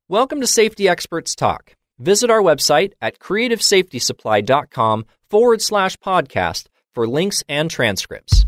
Welcome to Safety Experts Talk. Visit our website at creativesafetysupply.com/podcast for links and transcripts.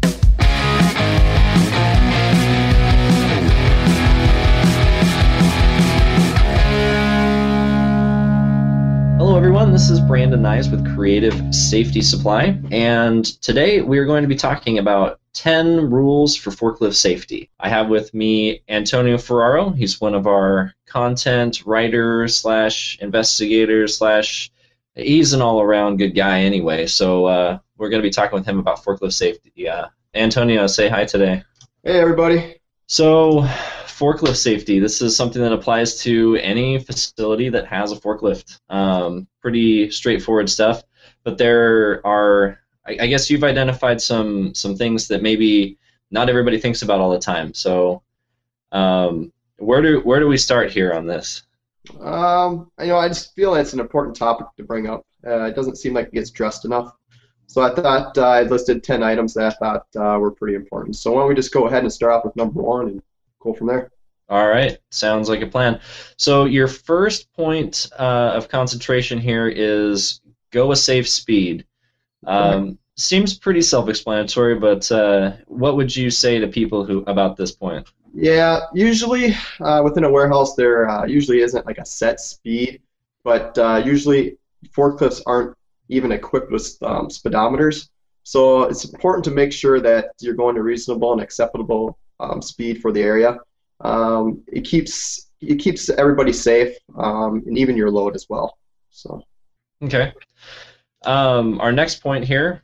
Hello everyone, this is Brandon Nyes with Creative Safety Supply, and today we are going to be talking about 10 rules for forklift safety. I have with me Antonio Ferraro. He's one of our content writers slash investigators slash he's an all-around good guy anyway, so we're going to be talking with him about forklift safety. Antonio, say hi today. Hey everybody. So forklift safety, this is something that applies to any facility that has a forklift. Pretty straightforward stuff, but there are, I guess you've identified some things that maybe not everybody thinks about all the time. So where do we start here on this? I just feel it's an important topic to bring up. It doesn't seem like it gets addressed enough. So I thought I listed 10 items that I thought were pretty important. So why don't we just go ahead and start off with number 1 and go from there. All right, sounds like a plan. So your first point of concentration here is go a safe speed. Seems pretty self-explanatory, but what would you say to people about this point? Yeah, usually within a warehouse there usually isn't like a set speed, but usually forklifts aren't even equipped with speedometers. So it's important to make sure that you're going to reasonable and acceptable speed for the area. It keeps everybody safe, and even your load as well. So. Okay. Our next point here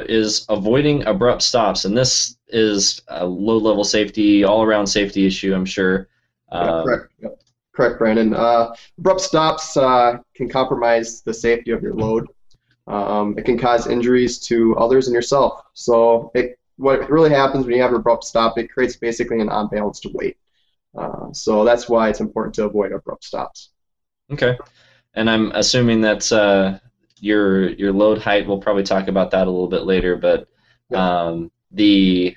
is avoiding abrupt stops, and this is a low-level safety, all-around safety issue, I'm sure. Correct. Yep. Correct, Brandon. Abrupt stops can compromise the safety of your load. It can cause injuries to others and yourself. So what really happens when you have an abrupt stop, it creates basically an unbalanced weight. So that's why it's important to avoid abrupt stops. Okay. And I'm assuming that your load height, we'll probably talk about that a little bit later, but the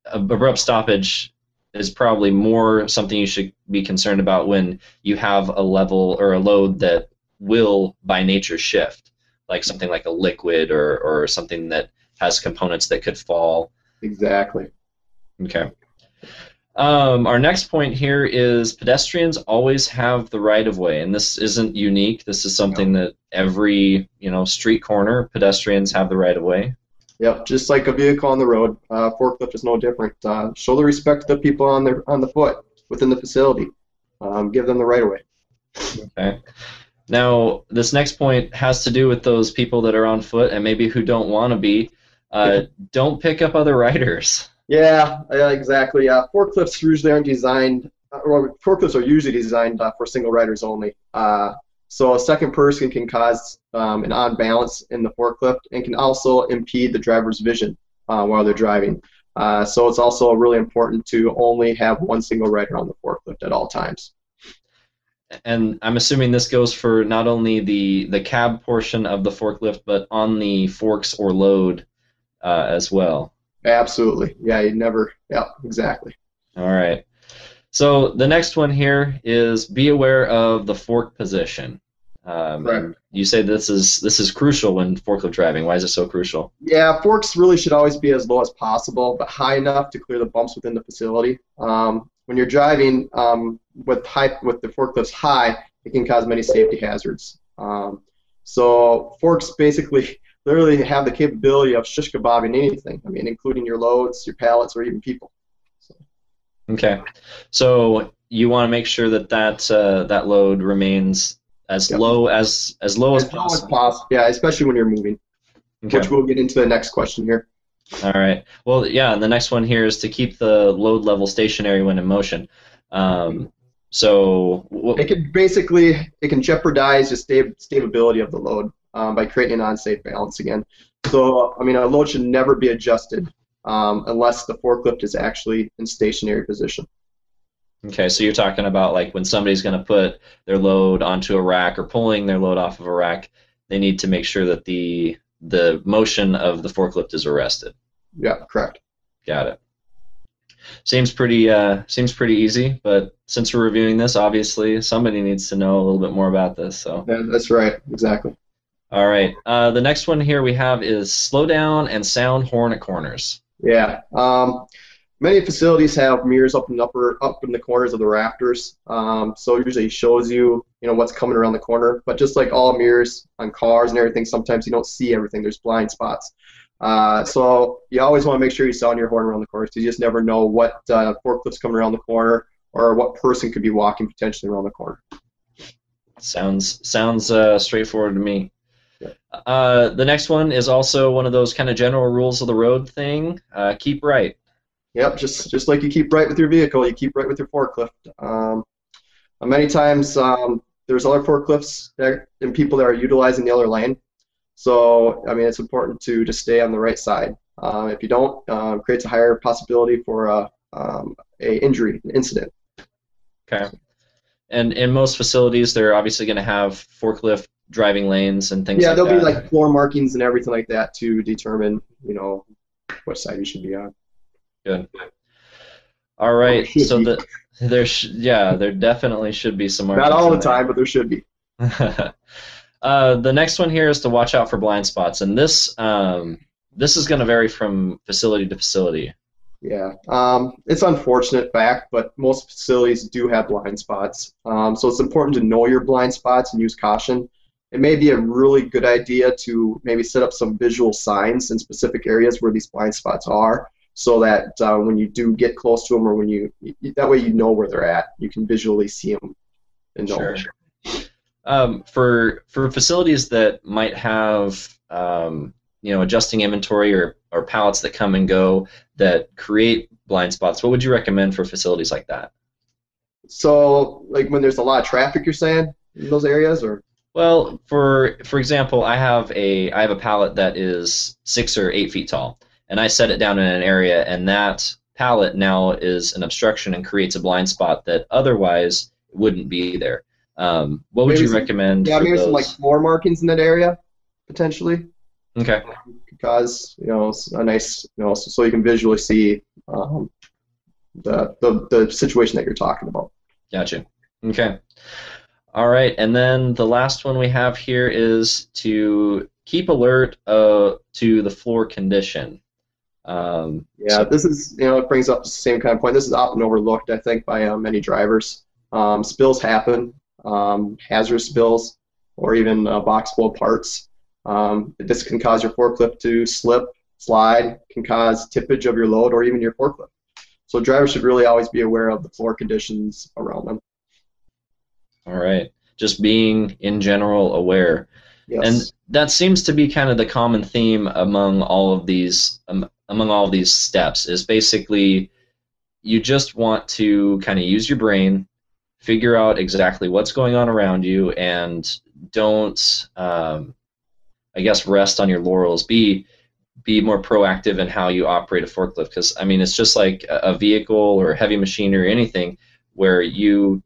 abrupt stoppage is probably more something you should be concerned about when you have a level or a load that will by nature shift, like something like a liquid or something that has components that could fall. Exactly. Okay. Our next point here is pedestrians always have the right of way, and this isn't unique. This is something that every street corner pedestrians have the right of way. Yep, just like a vehicle on the road, forklift is no different. Show the respect to the people on the foot within the facility. Give them the right of way. Okay. Now this next point has to do with those people that are on foot and maybe who don't want to be. Don't pick up other riders. Yeah, exactly. Forklifts usually aren't designed, or forklifts are usually designed for single riders only. So a second person can cause an unbalance in the forklift and can also impede the driver's vision while they're driving. So it's also really important to only have one single rider on the forklift at all times. And I'm assuming this goes for not only the cab portion of the forklift, but on the forks or load as well. Absolutely. Yeah, exactly. All right. So the next one here is be aware of the fork position. Correct. You say this is crucial when forklift driving. Why is it so crucial? Yeah, forks really should always be as low as possible, but high enough to clear the bumps within the facility. When you're driving with the forklifts high, it can cause many safety hazards. So forks basically literally have the capability of shish kebabbing anything. I mean, including your loads, your pallets, or even people. So. Okay, so you want to make sure that load remains as low as possible. Yeah, especially when you're moving. Okay. Which we'll get into the next question here. All right. Well, yeah, and the next one here is to keep the load level stationary when in motion. So it can jeopardize the stability of the load by creating an unsafe balance again. So I mean, a load should never be adjusted unless the forklift is actually in stationary position. Okay, so you're talking about like when somebody's going to put their load onto a rack or pulling their load off of a rack, they need to make sure that the motion of the forklift is arrested. Yeah, correct. Got it. Seems pretty easy, but since we're reviewing this, obviously somebody needs to know a little bit more about this. So Yeah, that's right. Exactly. all right. The next one here we have is slow down and sound horn at corners. Yeah. Many facilities have mirrors up in the corners of the rafters. So it usually shows you, what's coming around the corner. But just like all mirrors on cars and everything, sometimes you don't see everything. There's blind spots. So you always want to make sure you sound your horn around the corner, because you just never know what forklift's coming around the corner, or what person could be walking potentially around the corner. Sounds straightforward to me. Yeah. The next one is also one of those kind of general rules of the road thing. Keep right. Yep, just like you keep right with your vehicle, you keep right with your forklift. Many times there's other forklifts and people that are utilizing the other lane. So, I mean, it's important to just stay on the right side. If you don't, it creates a higher possibility for a injury, an incident. Okay. And in most facilities, they're obviously going to have forklift driving lanes and things like that. Yeah, there'll be like floor markings and everything like that to determine, what side you should be on. Good. All right. So there definitely should be some markings. Not all the time, but there should be. The next one here is to watch out for blind spots, and this is going to vary from facility to facility. Yeah, it's unfortunate fact, but most facilities do have blind spots. So it's important to know your blind spots and use caution. It may be a really good idea to maybe set up some visual signs in specific areas where these blind spots are, so that when you do get close to them, or that way you know where they're at, you can visually see them and know. Sure. For facilities that might have adjusting inventory or pallets that come and go that create blind spots, what would you recommend for facilities like that? So, like when there's a lot of traffic, you're saying, in those areas, or? Well, for example, I have a pallet that is 6 or 8 feet tall, and I set it down in an area, and that pallet now is an obstruction and creates a blind spot that otherwise wouldn't be there. What would you recommend? Yeah, maybe some like floor markings in that area, potentially. Okay. Because it's a nice, so you can visually see the situation that you're talking about. Gotcha. Okay. All right, and then the last one we have here is to keep alert to the floor condition. This is, it brings up the same kind of point. This is often overlooked, I think, by many drivers. Spills happen, hazardous spills, or even box full of parts. This can cause your forklift to slip, slide, can cause tippage of your load, or even your forklift. So drivers should really always be aware of the floor conditions around them. All right, just being in general aware. Yes. And that seems to be kind of the common theme among all of these steps, is basically you just want to kind of use your brain, figure out exactly what's going on around you, and don't rest on your laurels. Be more proactive in how you operate a forklift, because I mean it's just like a vehicle or heavy machinery or anything where you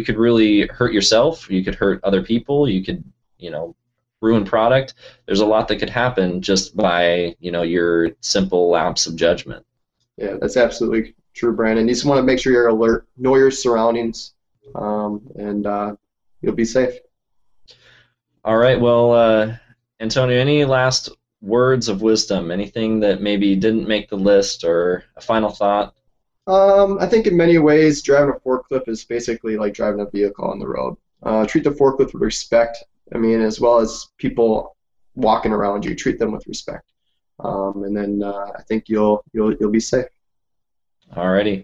could really hurt yourself, you could hurt other people, you could ruin product. There's a lot that could happen just by your simple lapse of judgment. Yeah, that's absolutely true, Brandon. You just want to make sure you're alert, know your surroundings, and you'll be safe. All right, well, Antonio, any last words of wisdom? Anything that maybe didn't make the list, or a final thought? I think in many ways, driving a forklift is basically like driving a vehicle on the road. Treat the forklift with respect. I mean, as well as people walking around you, treat them with respect, and then I think you'll be safe. Alrighty.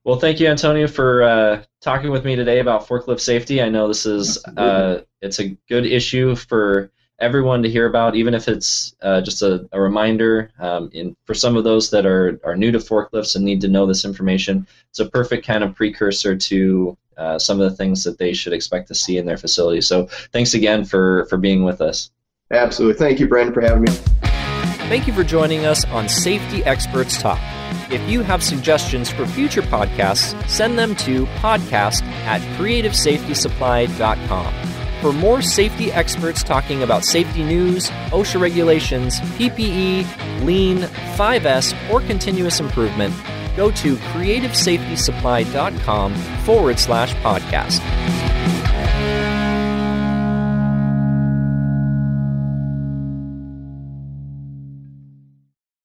Well, thank you, Antonio, for talking with me today about forklift safety. I know this is it's a good issue for everyone to hear about, even if it's just a reminder. For some of those that are new to forklifts and need to know this information, it's a perfect kind of precursor to some of the things that they should expect to see in their facility. So thanks again for being with us. Absolutely. Thank you, Brandon, for having me. Thank you for joining us on Safety Experts Talk. If you have suggestions for future podcasts, send them to podcast@creativesafetysupply.com. For more safety experts talking about safety news, OSHA regulations, PPE, Lean, 5S, or continuous improvement, go to creativesafetysupply.com/podcast.